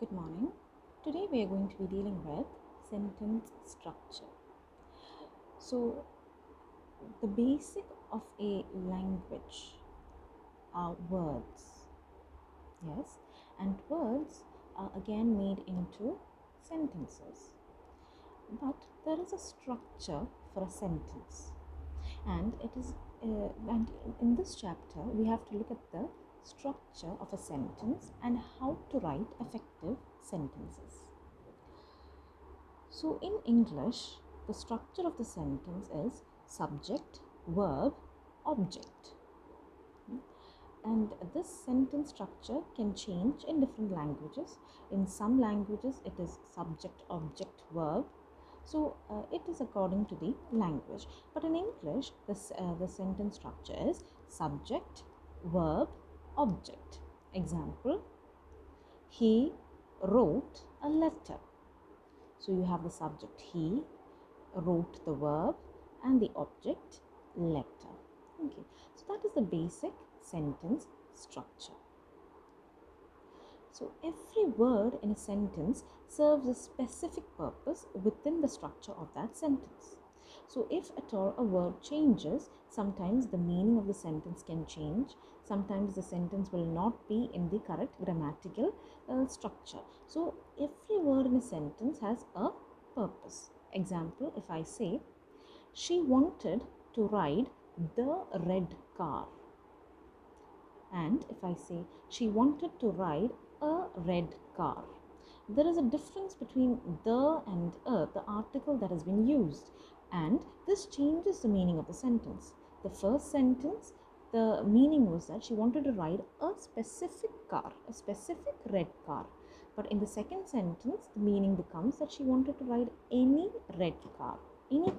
Good morning. Today we are going to be dealing with sentence structure. So, the basic of a language are words, yes, and words are again made into sentences. But there is a structure for a sentence, and and in this chapter we have to look at the structure of a sentence and how to write effective sentences. So, in English, the structure of the sentence is subject, verb, object. And this sentence structure can change in different languages. In some languages, it is subject, object, verb. So, it is according to the language. But in English, the sentence structure is subject, verb, object. Example, he wrote a letter. So you have the subject he, wrote the verb, and the object letter. Okay, so that is the basic sentence structure. So every word in a sentence serves a specific purpose within the structure of that sentence. So if at all a word changes, sometimes the meaning of the sentence can change. Sometimes the sentence will not be in the correct grammatical structure. So every word in a sentence has a purpose. Example, if I say, she wanted to ride the red car. And if I say, she wanted to ride a red car, there is a difference between the and the article that has been used, and this changes the meaning of the sentence. The first sentence, the meaning was that she wanted to ride a specific car, a specific red car. But in the second sentence, the meaning becomes that she wanted to ride any red car. Any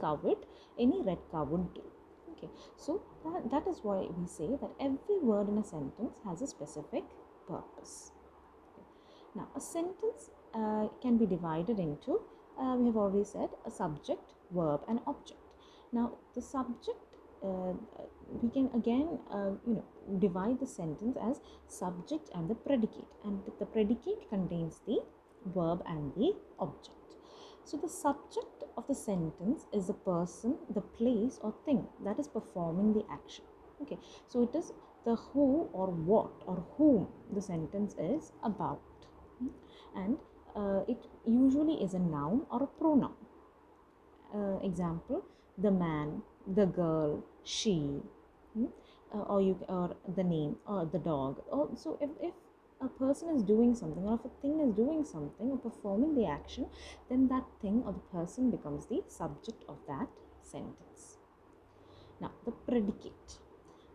red car would do. Okay, so that is why we say that every word in a sentence has a specific purpose. Now, a sentence can be divided into, we have already said, a subject, verb, and object. Now, the subject, we can again, divide the sentence as subject and the predicate, and the predicate contains the verb and the object. So, the subject of the sentence is the person, the place, or thing that is performing the action. Okay, so it is the who or what or whom the sentence is about, and it usually is a noun or a pronoun. Example, the man, the girl, she, or the name, or the dog. So if a person is doing something, or if a thing is doing something or performing the action, then that thing or the person becomes the subject of that sentence. Now, the predicate.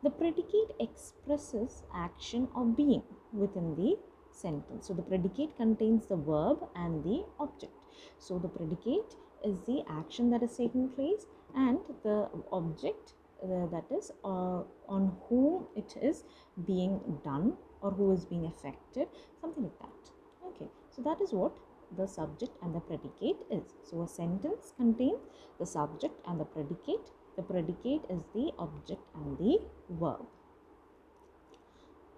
The predicate expresses action or being within the sentence. So, the predicate contains the verb and the object. So, the predicate is the action that is taking place, and the object that is on whom it is being done or who is being affected, something like that. Okay, so that is what the subject and the predicate is. So, a sentence contains the subject and the predicate. The predicate is the object and the verb.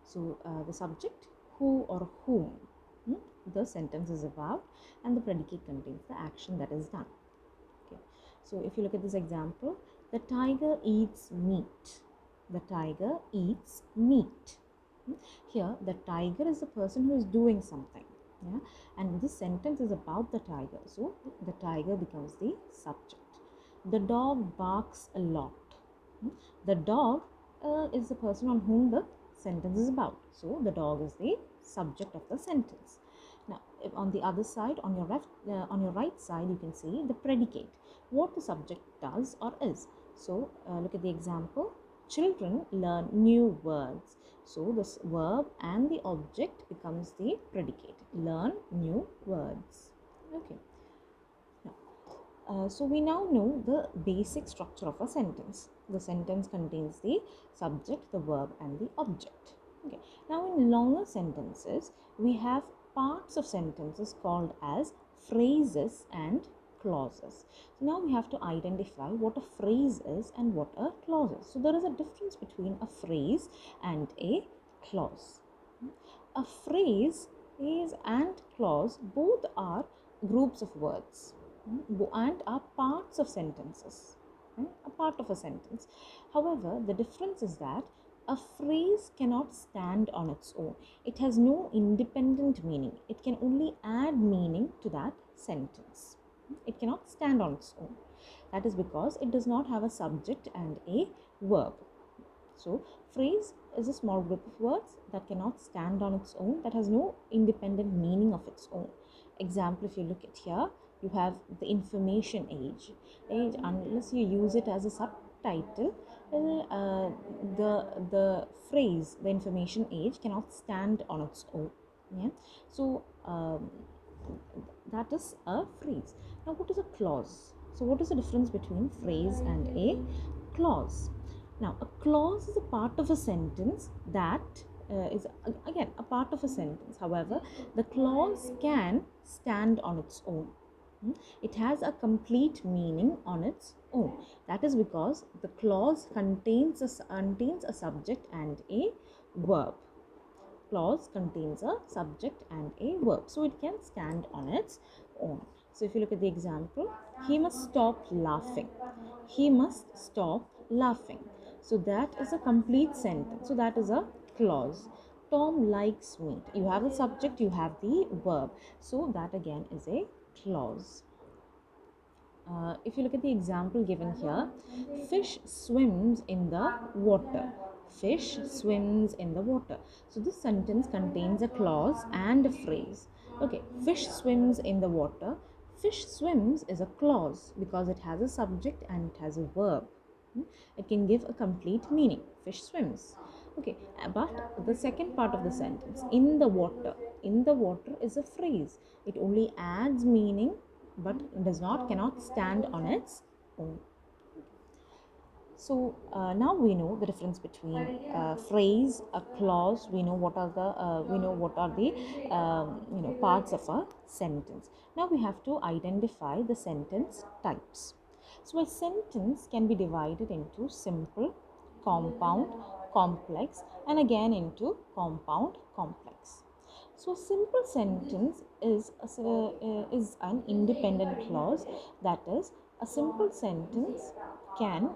So, the subject, who or whom the sentence is about, and the predicate contains the action that is done. Okay. So, if you look at this example, the tiger eats meat. The tiger eats meat. Here, the tiger is the person who is doing something. Yeah, and this sentence is about the tiger. So, the tiger becomes the subject. The dog barks a lot. The dog is the person on whom the sentence is about. So, the dog is the subject of the sentence. Now, if on the other side, on your right side, you can see the predicate, what the subject does or is. So, look at the example. Children learn new words. So, this verb and the object becomes the predicate. Learn new words. Okay. So we now know the basic structure of a sentence. The sentence contains the subject, the verb, and the object. Okay. Now in longer sentences, we have parts of sentences called as phrases and clauses. So now we have to identify what a phrase is and what a clause is. So there is a difference between a phrase and a clause. A phrase is and clause, both are groups of words and are parts of sentences, a part of a sentence. However, the difference is that a phrase cannot stand on its own. It has no independent meaning. It can only add meaning to that sentence. It cannot stand on its own. That is because it does not have a subject and a verb. So, phrase is a small group of words that cannot stand on its own, that has no independent meaning of its own. Example, if you look at here, you have the information age. Unless you use it as a subtitle, the phrase, the information age, cannot stand on its own. Yeah. So, that is a phrase. Now, what is a clause? So, what is the difference between phrase and a clause? Now, a clause is a part of a sentence that is again a part of a sentence. However, the clause can stand on its own. It has a complete meaning on its own. That is because the clause contains a subject and a verb. Clause contains a subject and a verb, so it can stand on its own. So if you look at the example, he must stop laughing. He must stop laughing. So that is a complete sentence. So that is a clause. Tom likes meat. You have the subject, you have the verb. So that again is a clause. If you look at the example given here, fish swims in the water. Fish swims in the water. So this sentence contains a clause and a phrase. Okay, fish swims in the water. Fish swims is a clause because it has a subject and it has a verb. It can give a complete meaning. Fish swims. Okay, but the second part of the sentence, in the water is a phrase. It only adds meaning but cannot stand on its own. So now we know the difference between phrase, a clause. We know what are the parts of a sentence. Now we have to identify the sentence types. So a sentence can be divided into simple, compound, complex, and again into compound, complex. So a simple sentence is an independent clause. That is, a simple sentence can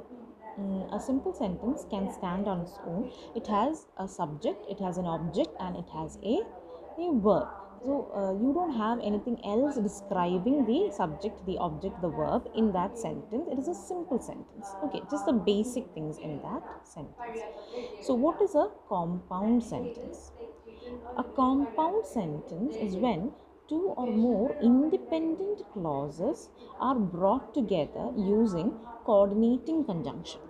stand on its own. It has a subject, it has an object, and it has a verb. So you don't have anything else describing the subject, the object, the verb in that sentence. It is a simple sentence. Okay, just the basic things in that sentence. So what is a compound sentence? A compound sentence is when two or more independent clauses are brought together using coordinating conjunction.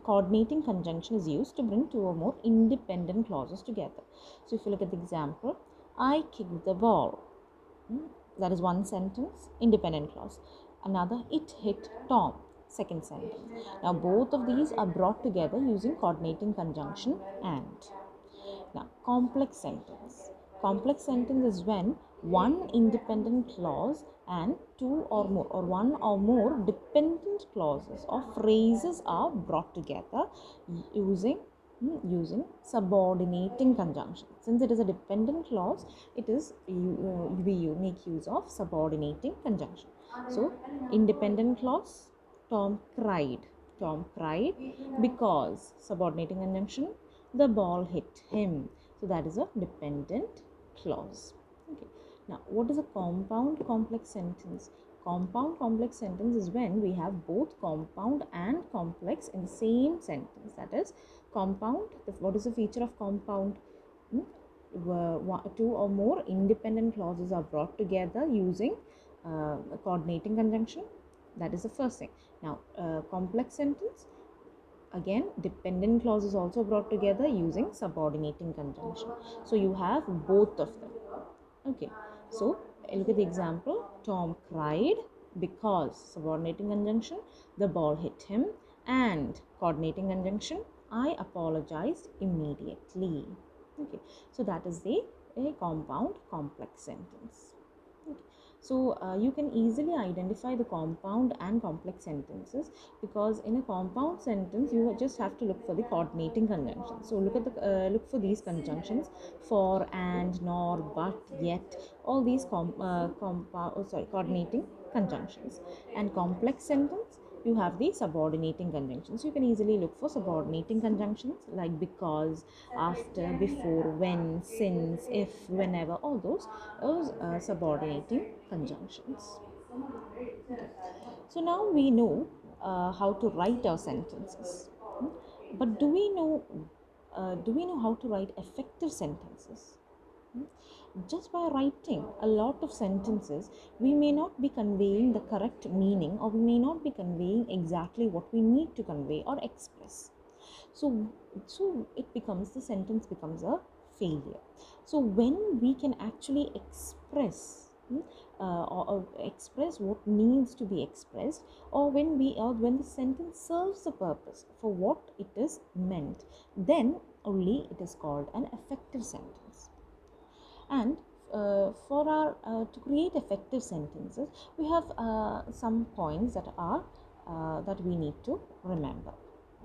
Coordinating conjunction is used to bring two or more independent clauses together. So if you look at the example, I kicked the ball. That is one sentence, independent clause. Another, it hit Tom. Second sentence. Now both of these are brought together using coordinating conjunction and. Now, complex sentence. Complex sentence is when one independent clause and two or more or one or more dependent clauses or phrases are brought together using subordinating conjunction. Since it is a dependent clause, it is we make use of subordinating conjunction. So, independent clause, Tom cried. Tom cried because subordinating conjunction, the ball hit him. So that is a dependent clause. Okay. Now, what is a compound complex sentence? Compound complex sentence is when we have both compound and complex in the same sentence. That is, compound. What is the feature of compound? Two or more independent clauses are brought together using coordinating conjunction. That is the first thing. Now, complex sentence, again dependent clauses also brought together using subordinating conjunction. So you have both of them. Okay, so look at the example. Tom cried because subordinating conjunction, the ball hit him, and coordinating conjunction, I apologized immediately. Okay, so that is the compound complex sentence. Okay. So you can easily identify the compound and complex sentences, because in a compound sentence you just have to look for the coordinating conjunctions. So look for these conjunctions: for, and, nor, but, yet, all these coordinating conjunctions. And complex sentence, you have the subordinating conjunctions. You can easily look for subordinating conjunctions like because, after, before, when, since, if, whenever, all those subordinating conjunctions. Okay. So now we know how to write our sentences. Hmm? But do we know how to write effective sentences? Hmm? Just by writing a lot of sentences, we may not be conveying the correct meaning, or we may not be conveying exactly what we need to convey or express. So it becomes, the sentence becomes a failure. So when we can actually express, or express what needs to be expressed, or when the sentence serves the purpose for what it is meant, then only it is called an effective sentence. And for our to create effective sentences, we have some points that we need to remember.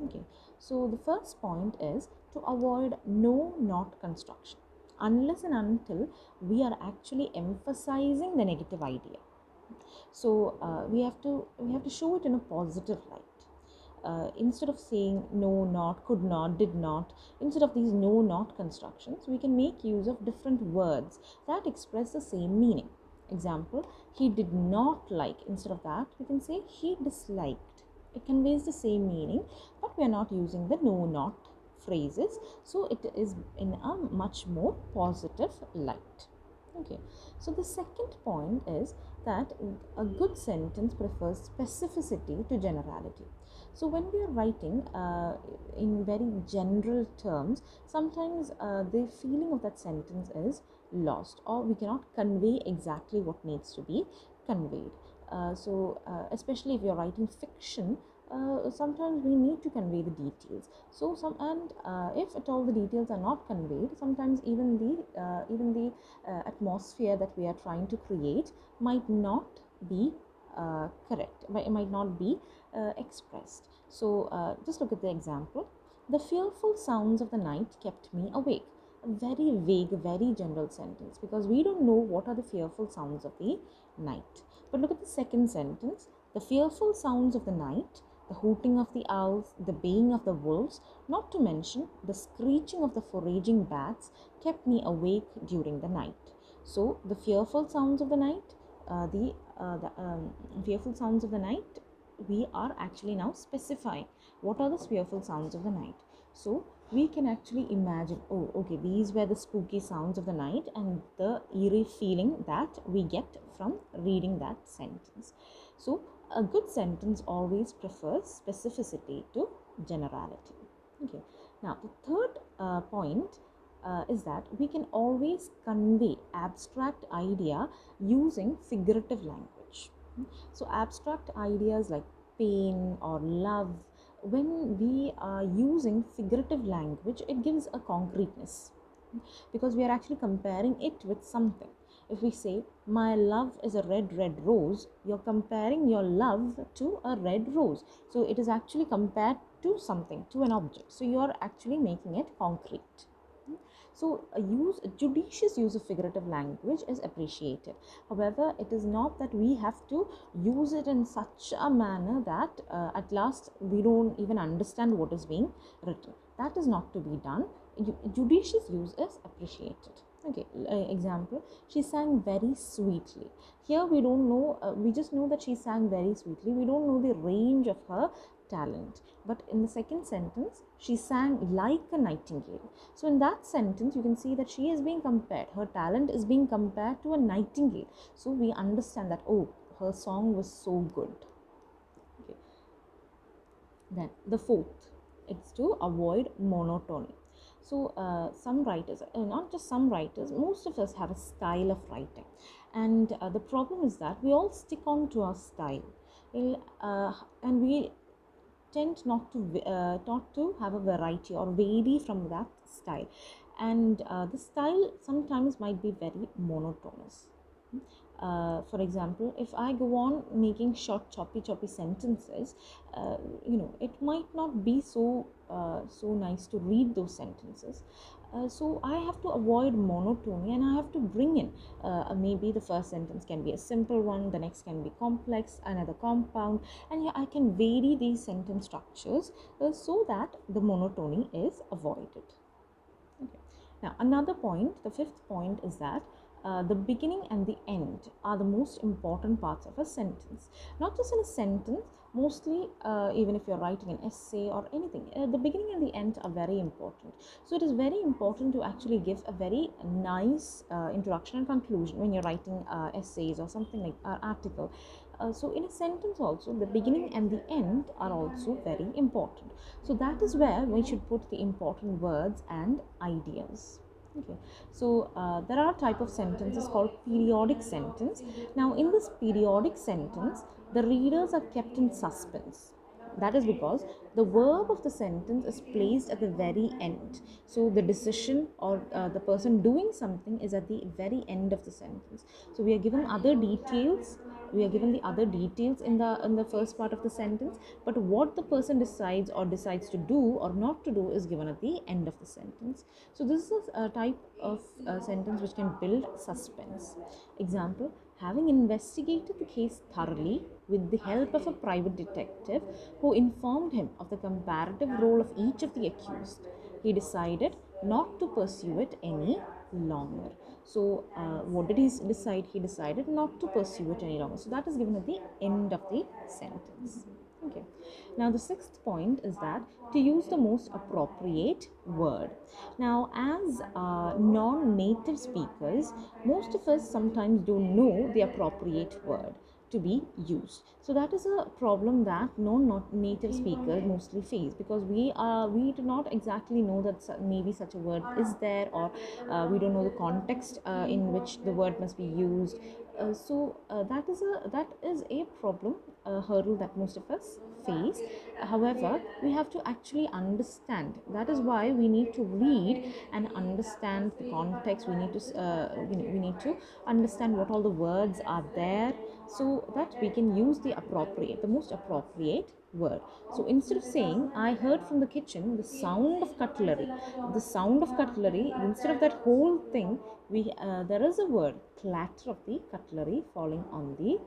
Okay, so the first point is to avoid no not construction, unless and until we are actually emphasizing the negative idea. So we have to show it in a positive light. Instead of saying no, not, could not, did not, instead of these no, not constructions, we can make use of different words that express the same meaning. Example: he did not like. Instead of that, we can say he disliked. It conveys the same meaning, but we are not using the no, not phrases, so it is in a much more positive light. Okay, so the second point is that a good sentence prefers specificity to generality. So when we are writing in very general terms, sometimes the feeling of that sentence is lost, or we cannot convey exactly what needs to be conveyed. Especially if you're writing fiction, sometimes we need to convey the details. If at all the details are not conveyed, sometimes even the atmosphere that we are trying to create might not be correct, it might not be expressed. So just look at the example: the fearful sounds of the night kept me awake. A very vague, very general sentence, because we don't know what are the fearful sounds of the night. But look at the second sentence: the fearful sounds of the night, the hooting of the owls, the baying of the wolves, not to mention the screeching of the foraging bats, kept me awake during the night. So the fearful sounds of the night, the fearful sounds of the night, we are actually now specifying what are the fearful sounds of the night. So we can actually imagine, oh, okay, these were the spooky sounds of the night, and the eerie feeling that we get from reading that sentence. So a good sentence always prefers specificity to generality. Okay, now the third point is that we can always convey abstract idea using figurative language. So abstract ideas like pain or love, when we are using figurative language, it gives a concreteness, because we are actually comparing it with something. If we say my love is a red, red rose, you're comparing your love to a red rose. So it is actually compared to something, to an object. So you are actually making it concrete. So a judicious use of figurative language is appreciated. However, it is not that we have to use it in such a manner that at last we don't even understand what is being written. That is not to be done. Judicious use is appreciated. Okay, example: she sang very sweetly. Here we don't know, we just know that she sang very sweetly. We don't know the range of her talent. But in the second sentence, she sang like a nightingale. So in that sentence, you can see that she is being compared. Her talent is being compared to a nightingale. So we understand that, oh, her song was so good. Okay. Then the fourth, it's to avoid monotony. So some writers, not just some writers, most of us have a style of writing, and the problem is that we all stick on to our style, and we tend not to have a variety or vary from that style, and the style sometimes might be very monotonous. For example, if I go on making short choppy sentences, it might not be so nice to read those sentences. So I have to avoid monotony, and I have to bring in maybe the first sentence can be a simple one, the next can be complex, another compound, and yeah, I can vary these sentence structures so that the monotony is avoided. Okay. Now, another point, the fifth point, is that the beginning and the end are the most important parts of a sentence. Not just in a sentence, mostly even if you're writing an essay or anything, the beginning and the end are very important. So it is very important to actually give a very nice introduction and conclusion when you're writing essays or something like article. So in a sentence also, the beginning and the end are also very important. So that is where we should put the important words and ideas. Okay, so there are type of sentences called periodic sentence. Now in this periodic sentence, the readers are kept in suspense. That is because the verb of the sentence is placed at the very end. So the decision or the person doing something is at the very end of the sentence. So we are given other details. We are given the other details in the first part of the sentence, but what the person decides to do or not to do is given at the end of the sentence. So this is a type of sentence which can build suspense. Example: having investigated the case thoroughly with the help of a private detective who informed him of the comparative role of each of the accused, he decided not to pursue it any longer. So, what did he decide? He decided not to pursue it any longer. So, that is given at the end of the sentence. Okay. Now, the sixth point is that to use the most appropriate word. Now, as non-native speakers, most of us sometimes don't know the appropriate word to be used. So that is a problem that non-native speakers mostly face, because we do not exactly know that maybe such a word is there, or we don't know the context in which the word must be used. That is a problem, a hurdle that most of us face. However, we have to actually understand. That is why we need to read and understand the context. We need to understand what all the words are there, so that we can use the most appropriate word. So instead of saying, I heard from the kitchen the sound of cutlery, instead of that whole thing, there is a word, clatter of the cutlery falling on the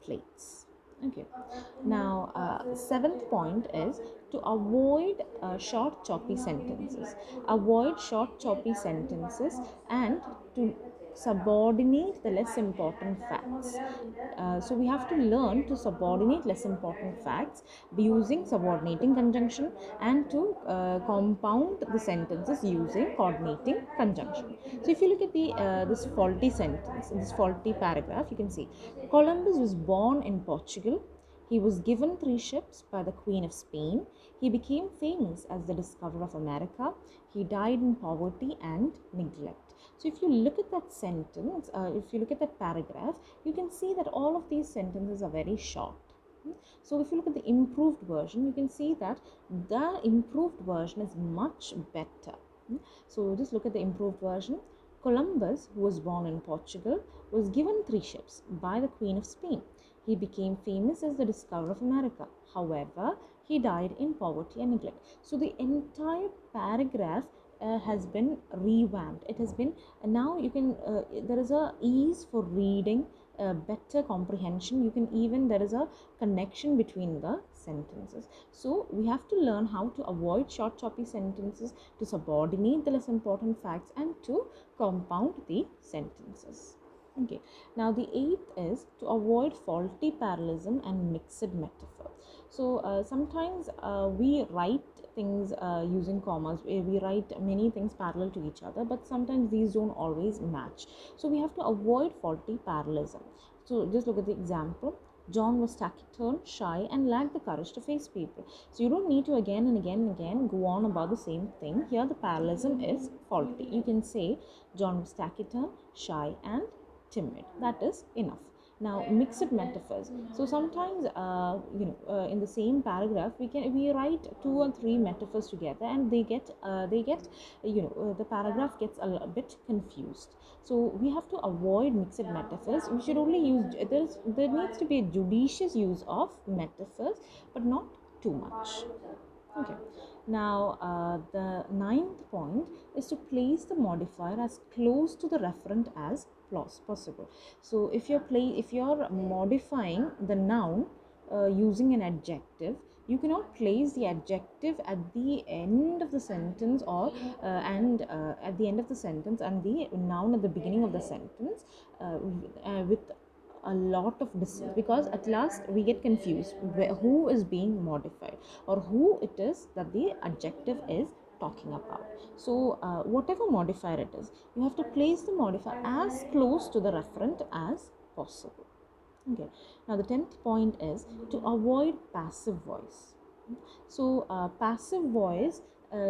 plates. Okay. Now, seventh point is to avoid short choppy sentences. Avoid short choppy sentences and to subordinate the less important facts. So we have to learn to subordinate less important facts using subordinating conjunction, and to compound the sentences using coordinating conjunction. So if you look at the this faulty sentence, this faulty paragraph, you can see Columbus was born in Portugal. He was given 3 ships by the Queen of Spain. He became famous as the discoverer of America. He died in poverty and neglect. So if you look at that sentence, if you look at that paragraph, you can see that all of these sentences are very short. So if you look at the improved version, you can see that the improved version is much better. So just look at the improved version. Columbus, who was born in Portugal, was given 3 ships by the Queen of Spain. He became famous as the discoverer of America. However, he died in poverty and neglect. So the entire paragraph has been revamped. It has been now you can there is a ease for reading, better comprehension. You can even, there is a connection between the sentences. So we have to learn how to avoid short choppy sentences, to subordinate the less important facts, and to compound the sentences. Okay, now the eighth is to avoid faulty parallelism and mixed metaphor. So sometimes we write things using commas. We write many things parallel to each other, but sometimes these don't always match. So we have to avoid faulty parallelism. So just look at the example. John was taciturn, shy, and lacked the courage to face people. So you don't need to again and again and again go on about the same thing. Here the parallelism is faulty. You can say John was taciturn, shy, and timid. That is enough. Now, mixed metaphors. So sometimes, in the same paragraph, we write two or three metaphors together, and the paragraph gets a bit confused. So we have to avoid mixed metaphors. We should only use there needs to be a judicious use of metaphors, but not too much. Okay. Now, the ninth point is to place the modifier as close to the referent as possible. So, if you're modifying the noun using an adjective, you cannot place the adjective at the end of the sentence, or and at the end of the sentence, and the noun at the beginning of the sentence with a lot of distance, because at last we get confused who is being modified, or who it is that the adjective is talking about. So whatever modifier it is, you have to place the modifier as close to the referent as possible. Okay. Now the 10th point is to avoid passive voice. So passive voice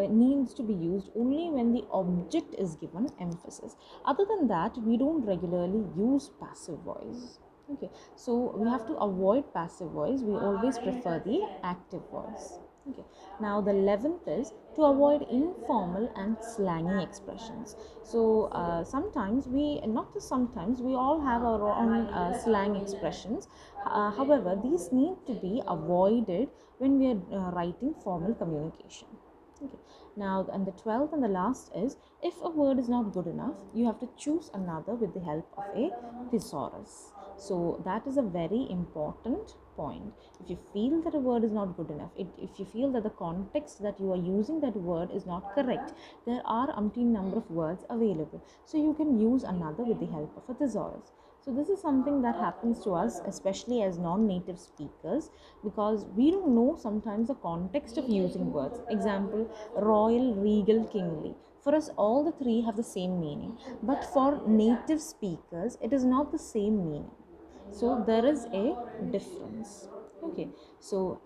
needs to be used only when the object is given emphasis. Other than that, we don't regularly use passive voice. Okay, so we have to avoid passive voice. We always prefer the active voice. Okay, now the 11th is to avoid informal and slangy expressions. So sometimes not just sometimes, we all have our own slang expressions. However, these need to be avoided when we are writing formal communication. Okay. Now, and the 12th and the last is, if a word is not good enough, you have to choose another with the help of a thesaurus. So that is a very important point. If you feel that a word is not good enough, if you feel that the context that you are using that word is not correct, there are umpteen number of words available. So you can use another with the help of a thesaurus. So this is something that happens to us, especially as non-native speakers, because we don't know sometimes the context of using words. Example, royal, regal, kingly. For us, all the three have the same meaning, but for native speakers, it is not the same meaning. So there is a difference. Okay, so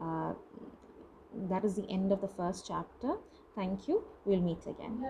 that is the end of the first chapter. Thank you. We'll meet again.